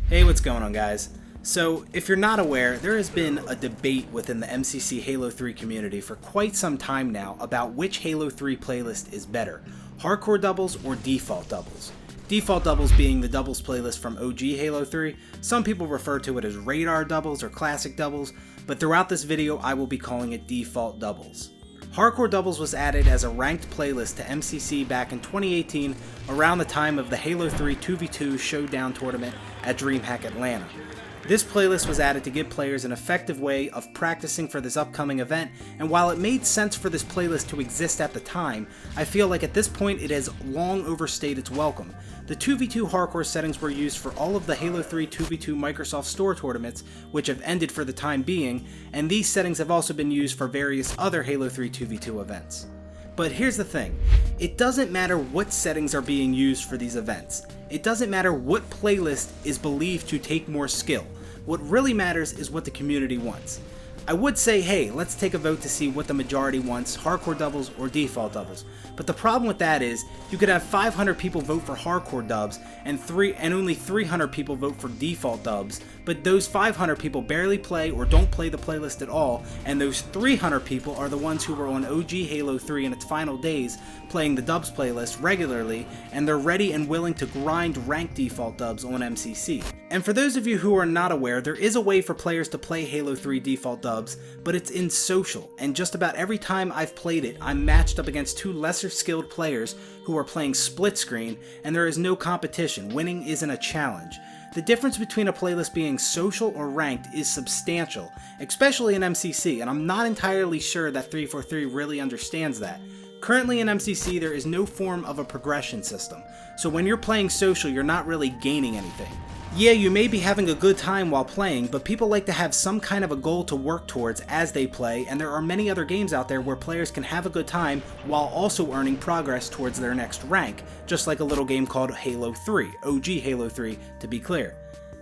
Hey, what's going on, guys? So, if you're not aware, there has been a debate within the MCC Halo 3 community for quite some time now about which Halo 3 playlist is better, hardcore doubles or default doubles. Default doubles being the doubles playlist from OG Halo 3. Some people refer to it as radar doubles or classic doubles, but throughout this video I will be calling it default doubles. Hardcore Doubles was added as a ranked playlist to MCC back in 2018 around the time of the Halo 3 2v2 Showdown tournament at DreamHack Atlanta. This playlist was added to give players an effective way of practicing for this upcoming event, and while it made sense for this playlist to exist at the time, I feel like at this point it has long overstayed its welcome. The 2v2 hardcore settings were used for all of the Halo 3 2v2 Microsoft Store tournaments, which have ended for the time being, and these settings have also been used for various other Halo 3 2v2 events. But here's the thing, it doesn't matter what settings are being used for these events. It doesn't matter what playlist is believed to take more skill. What really matters is what the community wants. I would say, hey, let's take a vote to see what the majority wants, hardcore doubles or default doubles. But the problem with that is, you could have 500 people vote for hardcore dubs and only 300 people vote for default dubs, but those 500 people barely play or don't play the playlist at all, and those 300 people are the ones who were on OG Halo 3 in its final days playing the dubs playlist regularly, and they're ready and willing to grind ranked default dubs on MCC. And for those of you who are not aware, there is a way for players to play Halo 3 default dubs, but it's in social, and just about every time I've played it, I'm matched up against two lesser skilled players who are playing split screen, and there is no competition. Winning isn't a challenge. The difference between a playlist being social or ranked is substantial, especially in MCC, and I'm not entirely sure that 343 really understands that. Currently in MCC, there is no form of a progression system, so when you're playing social, you're not really gaining anything. Yeah, you may be having a good time while playing, but people like to have some kind of a goal to work towards as they play, and there are many other games out there where players can have a good time while also earning progress towards their next rank, just like a little game called Halo 3, OG Halo 3 to be clear.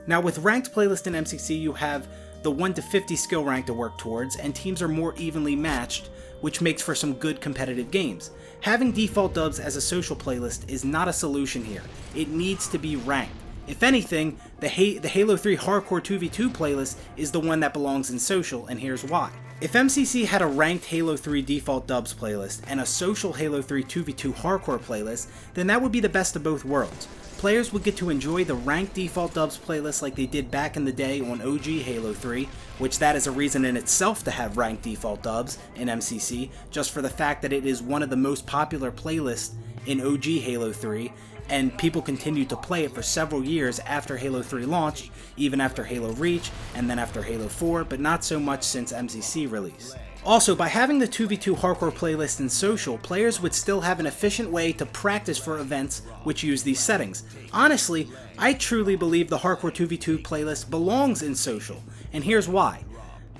Now with ranked playlist in MCC, you have the 1 to 50 skill rank to work towards, and teams are more evenly matched, which makes for some good competitive games. Having default dubs as a social playlist is not a solution here. It needs to be ranked. If anything, the Halo 3 Hardcore 2v2 playlist is the one that belongs in social, and here's why. If MCC had a ranked Halo 3 default dubs playlist and a social Halo 3 2v2 hardcore playlist, then that would be the best of both worlds. Players would get to enjoy the ranked default dubs playlist like they did back in the day on OG Halo 3, which that is a reason in itself to have ranked default dubs in MCC, just for the fact that it is one of the most popular playlists in OG Halo 3, and people continued to play it for several years after Halo 3 launched, even after Halo Reach, and then after Halo 4, but not so much since MCC release. Also, by having the 2v2 hardcore playlist in social, players would still have an efficient way to practice for events which use these settings. Honestly, I truly believe the hardcore 2v2 playlist belongs in social, and here's why.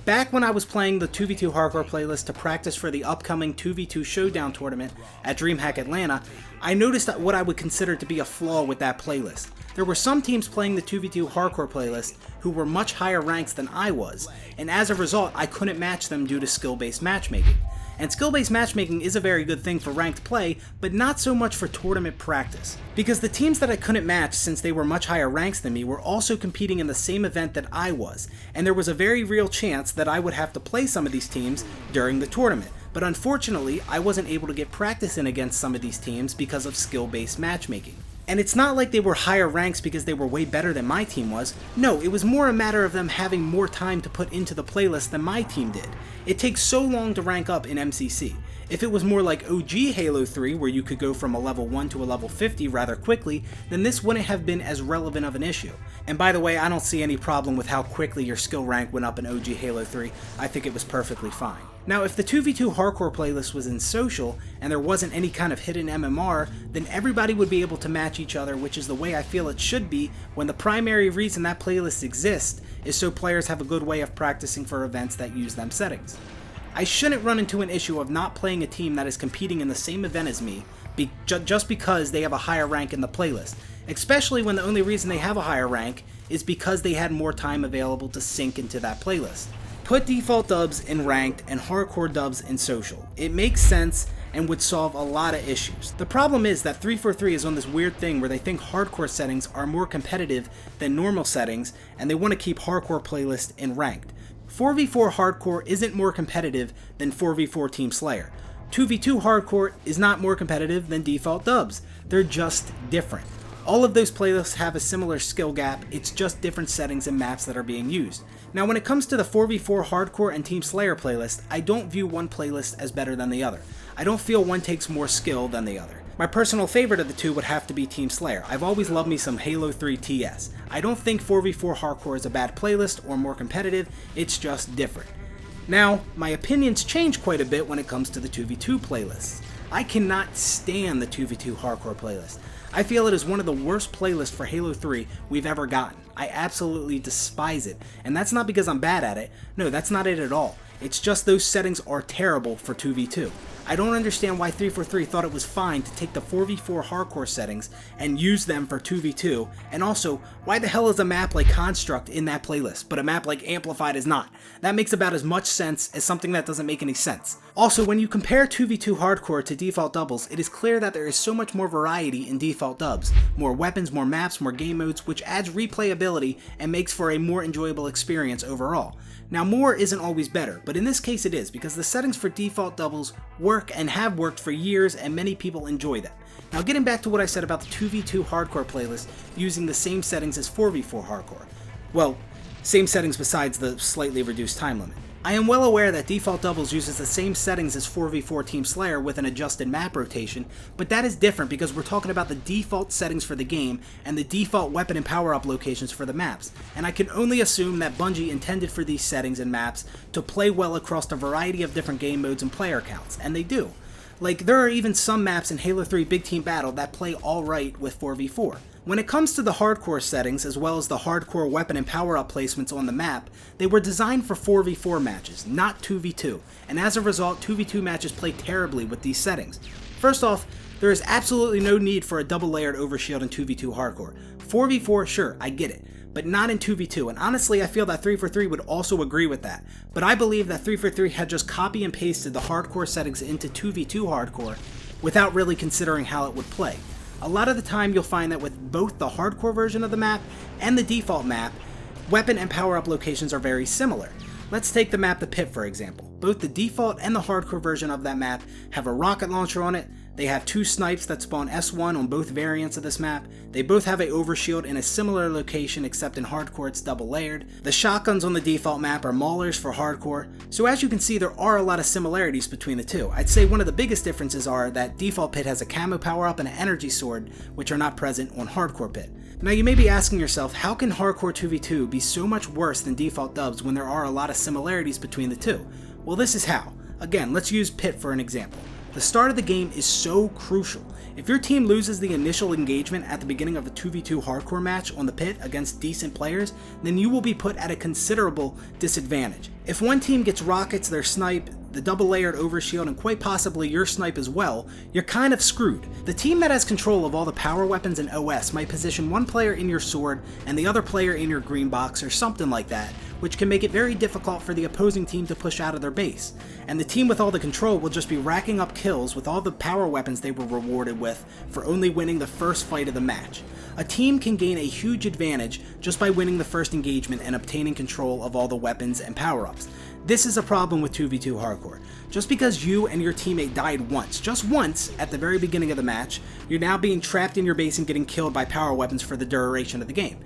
Back when I was playing the 2v2 hardcore playlist to practice for the upcoming 2v2 Showdown tournament at DreamHack Atlanta, I noticed that what I would consider to be a flaw with that playlist. There were some teams playing the 2v2 hardcore playlist who were much higher ranks than I was, and as a result I couldn't match them due to skill-based matchmaking. And skill-based matchmaking is a very good thing for ranked play, but not so much for tournament practice. Because the teams that I couldn't match since they were much higher ranks than me were also competing in the same event that I was, and there was a very real chance that I would have to play some of these teams during the tournament. But unfortunately, I wasn't able to get practice in against some of these teams because of skill-based matchmaking. And it's not like they were higher ranks because they were way better than my team was. No, it was more a matter of them having more time to put into the playlist than my team did. It takes so long to rank up in MCC. If it was more like OG Halo 3, where you could go from a level 1 to a level 50 rather quickly, then this wouldn't have been as relevant of an issue. And by the way, I don't see any problem with how quickly your skill rank went up in OG Halo 3, I think it was perfectly fine. Now if the 2v2 hardcore playlist was in social, and there wasn't any kind of hidden MMR, then everybody would be able to match each other, which is the way I feel it should be, when the primary reason that playlist exists is so players have a good way of practicing for events that use them settings. I shouldn't run into an issue of not playing a team that is competing in the same event as me, just because they have a higher rank in the playlist, especially when the only reason they have a higher rank is because they had more time available to sync into that playlist. Put default dubs in ranked and hardcore dubs in social. It makes sense, and would solve a lot of issues. The problem is that 343 is on this weird thing where they think hardcore settings are more competitive than normal settings, and they want to keep hardcore playlists in ranked. 4v4 hardcore isn't more competitive than 4v4 Team Slayer. 2v2 hardcore is not more competitive than default dubs. They're just different. All of those playlists have a similar skill gap, it's just different settings and maps that are being used. Now when it comes to the 4v4 hardcore and Team Slayer playlist, I don't view one playlist as better than the other. I don't feel one takes more skill than the other. My personal favorite of the two would have to be Team Slayer. I've always loved me some Halo 3 TS. I don't think 4v4 hardcore is a bad playlist or more competitive, it's just different. Now, my opinions change quite a bit when it comes to the 2v2 playlists. I cannot stand the 2v2 hardcore playlist. I feel it is one of the worst playlists for Halo 3 we've ever gotten. I absolutely despise it, and that's not because I'm bad at it. No, that's not it at all. It's just those settings are terrible for 2v2. I don't understand why 343 thought it was fine to take the 4v4 hardcore settings and use them for 2v2, and also, why the hell is a map like Construct in that playlist, but a map like Amplified is not? That makes about as much sense as something that doesn't make any sense. Also, when you compare 2v2 hardcore to default doubles, it is clear that there is so much more variety in default dubs. More weapons, more maps, more game modes, which adds replayability and makes for a more enjoyable experience overall. Now more isn't always better, but in this case it is, because the settings for default doubles work and have worked for years and many people enjoy them. Now getting back to what I said about the 2v2 hardcore playlist using the same settings as 4v4 hardcore. Well, same settings besides the slightly reduced time limit. I am well aware that default doubles uses the same settings as 4v4 Team Slayer with an adjusted map rotation, but that is different because we're talking about the default settings for the game and the default weapon and power-up locations for the maps, and I can only assume that Bungie intended for these settings and maps to play well across a variety of different game modes and player counts, and they do. Like, there are even some maps in Halo 3 Big Team Battle that play alright with 4v4. When it comes to the hardcore settings, as well as the hardcore weapon and power-up placements on the map, they were designed for 4v4 matches, not 2v2, and as a result, 2v2 matches play terribly with these settings. First off, there is absolutely no need for a double-layered overshield in 2v2 hardcore. 4v4, sure, I get it, but not in 2v2, and honestly I feel that 343 would also agree with that, but I believe that 343 had just copy and pasted the hardcore settings into 2v2 hardcore without really considering how it would play. A lot of the time you'll find that with both the hardcore version of the map and the default map, weapon and power-up locations are very similar. Let's take the map The Pit for example. Both the default and the hardcore version of that map have a rocket launcher on it, they have two snipes that spawn S1 on both variants of this map, they both have a overshield in a similar location except in hardcore it's double layered, the shotguns on the default map are maulers for hardcore, so as you can see there are a lot of similarities between the two. I'd say one of the biggest differences are that default Pit has a camo power up and an energy sword, which are not present on hardcore Pit. Now you may be asking yourself, how can hardcore 2v2 be so much worse than default dubs when there are a lot of similarities between the two? Well, this is how. Again, let's use Pit for an example. The start of the game is so crucial. If your team loses the initial engagement at the beginning of a 2v2 hardcore match on the Pit against decent players, then you will be put at a considerable disadvantage. If one team gets rockets, their snipe, the double layered overshield, and quite possibly your snipe as well, you're kind of screwed. The team that has control of all the power weapons and OS might position one player in your sword and the other player in your green box or something like that, which can make it very difficult for the opposing team to push out of their base. And the team with all the control will just be racking up kills with all the power weapons they were rewarded with for only winning the first fight of the match. A team can gain a huge advantage just by winning the first engagement and obtaining control of all the weapons and power-ups. This is a problem with 2v2 hardcore. Just because you and your teammate died once, just once, at the very beginning of the match, you're now being trapped in your base and getting killed by power weapons for the duration of the game.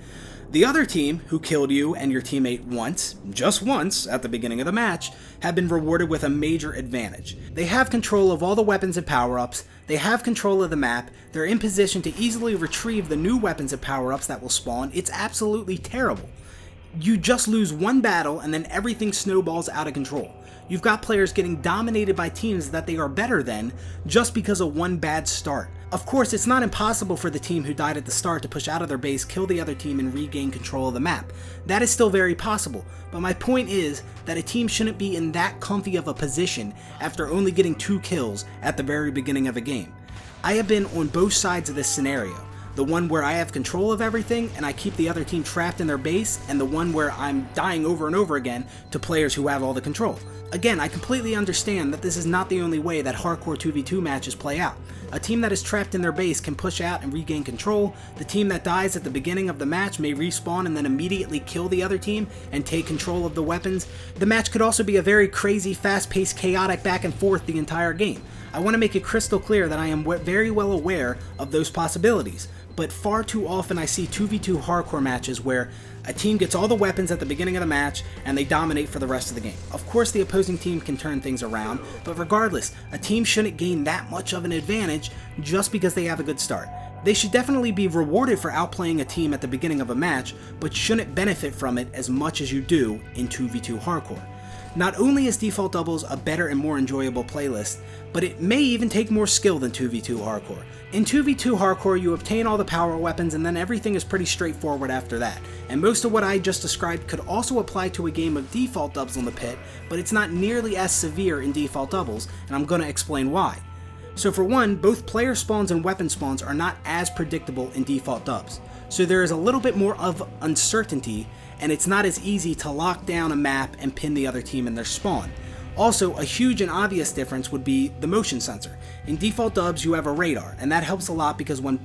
The other team, who killed you and your teammate once, just once, at the beginning of the match, have been rewarded with a major advantage. They have control of all the weapons and power-ups, they have control of the map, they're in position to easily retrieve the new weapons and power-ups that will spawn. It's absolutely terrible. You just lose one battle and then everything snowballs out of control. You've got players getting dominated by teams that they are better than just because of one bad start. Of course, it's not impossible for the team who died at the start to push out of their base, kill the other team, and regain control of the map. That is still very possible, but my point is that a team shouldn't be in that comfy of a position after only getting 2 kills at the very beginning of a game. I have been on both sides of this scenario. the one where I have control of everything and I keep the other team trapped in their base, and the one where I'm dying over and over again to players who have all the control. Again, I completely understand that this is not the only way that hardcore 2v2 matches play out. A team that is trapped in their base can push out and regain control. The team that dies at the beginning of the match may respawn and then immediately kill the other team and take control of the weapons. The match could also be a very crazy, fast-paced, chaotic back and forth the entire game. I want to make it crystal clear that I am very well aware of those possibilities, but far too often I see 2v2 hardcore matches where a team gets all the weapons at the beginning of the match and they dominate for the rest of the game. Of course the opposing team can turn things around, but regardless, a team shouldn't gain that much of an advantage just because they have a good start. They should definitely be rewarded for outplaying a team at the beginning of a match, but shouldn't benefit from it as much as you do in 2v2 hardcore. Not only is Default Doubles a better and more enjoyable playlist, but it may even take more skill than 2v2 hardcore. In 2v2 hardcore, you obtain all the power weapons and then everything is pretty straightforward after that. And most of what I just described could also apply to a game of Default Doubles on the pit, but it's not nearly as severe in Default Doubles, and I'm going to explain why. So for one, both player spawns and weapon spawns are not as predictable in Default Dubs. So there is a little bit more of uncertainty, and it's not as easy to lock down a map and pin the other team in their spawn. Also, a huge and obvious difference would be the motion sensor. In Default Dubs, you have a radar, and that helps a lot because when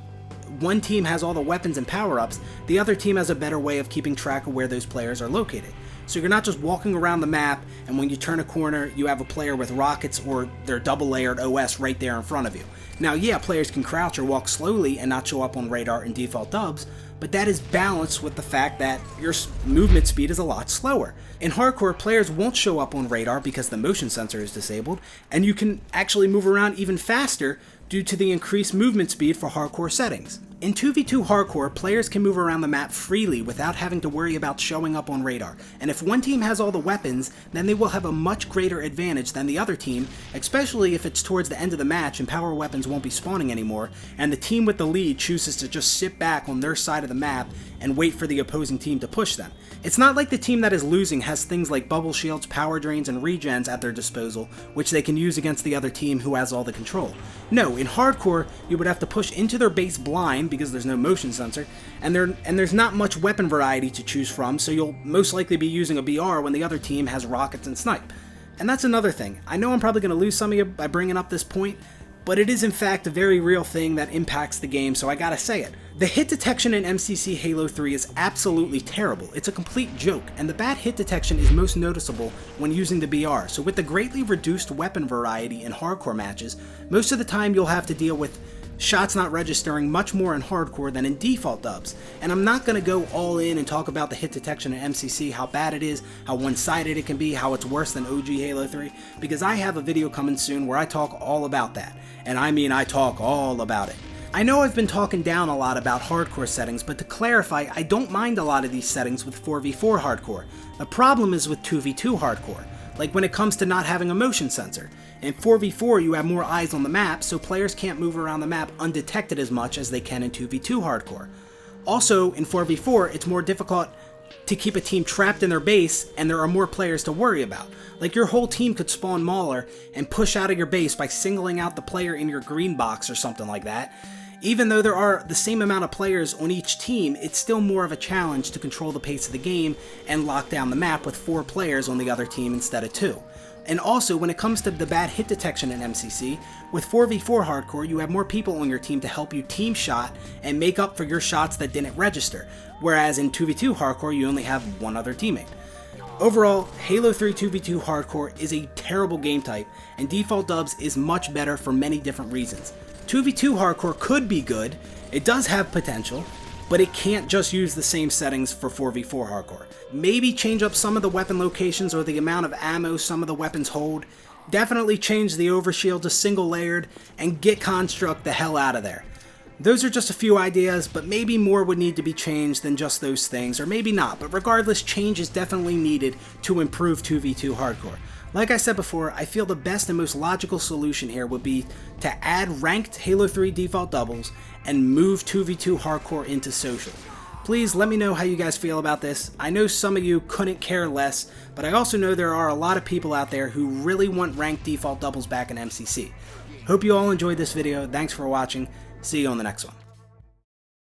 one team has all the weapons and power-ups, the other team has a better way of keeping track of where those players are located. So you're not just walking around the map, and when you turn a corner, you have a player with rockets or their double-layered OS right there in front of you. Now, yeah, players can crouch or walk slowly and not show up on radar in Default Dubs, but that is balanced with the fact that your movement speed is a lot slower. In hardcore, players won't show up on radar because the motion sensor is disabled, and you can actually move around even faster due to the increased movement speed for hardcore settings. In 2v2 hardcore, players can move around the map freely without having to worry about showing up on radar, and if one team has all the weapons, then they will have a much greater advantage than the other team, especially if it's towards the end of the match and power weapons won't be spawning anymore, and the team with the lead chooses to just sit back on their side of the map and wait for the opposing team to push them. It's not like the team that is losing has things like bubble shields, power drains, and regens at their disposal, which they can use against the other team who has all the control. No, in hardcore, you would have to push into their base blind because there's no motion sensor, and there's not much weapon variety to choose from, so you'll most likely be using a BR when the other team has rockets and snipe. And that's another thing. I know I'm probably going to lose some of you by bringing up this point, but it is in fact a very real thing that impacts the game, so I gotta say it. The hit detection in MCC Halo 3 is absolutely terrible. It's a complete joke, and the bad hit detection is most noticeable when using the BR, so with the greatly reduced weapon variety in hardcore matches, most of the time you'll have to deal with shots not registering much more in hardcore than in Default Dubs. And I'm not going to go all in and talk about the hit detection in MCC, how bad it is, how one-sided it can be, how it's worse than OG Halo 3, because I have a video coming soon where I talk all about that. And I mean I talk all about it. I know I've been talking down a lot about hardcore settings, but to clarify, I don't mind a lot of these settings with 4v4 hardcore. The problem is with 2v2 hardcore, like when it comes to not having a motion sensor. In 4v4 you have more eyes on the map, so players can't move around the map undetected as much as they can in 2v2 hardcore. Also, in 4v4 it's more difficult to keep a team trapped in their base, and there are more players to worry about. Like your whole team could spawn Mauler and push out of your base by singling out the player in your green box or something like that. Even though there are the same amount of players on each team, it's still more of a challenge to control the pace of the game and lock down the map with 4 players on the other team instead of 2. And also, when it comes to the bad hit detection in MCC, with 4v4 hardcore, you have more people on your team to help you team shot and make up for your shots that didn't register, whereas in 2v2 hardcore, you only have one other teammate. Overall, Halo 3 2v2 hardcore is a terrible game type, and Default Dubs is much better for many different reasons. 2v2 hardcore could be good, it does have potential, but it can't just use the same settings for 4v4 hardcore. Maybe change up some of the weapon locations or the amount of ammo some of the weapons hold. Definitely change the overshield to single layered, and get Construct the hell out of there. Those are just a few ideas, but maybe more would need to be changed than just those things, or maybe not, but regardless, change is definitely needed to improve 2v2 hardcore. Like I said before, I feel the best and most logical solution here would be to add ranked Halo 3 Default Doubles and move 2v2 hardcore into social. Please let me know how you guys feel about this. I know some of you couldn't care less, but I also know there are a lot of people out there who really want ranked Default Doubles back in MCC. Hope you all enjoyed this video. Thanks for watching. See you on the next one.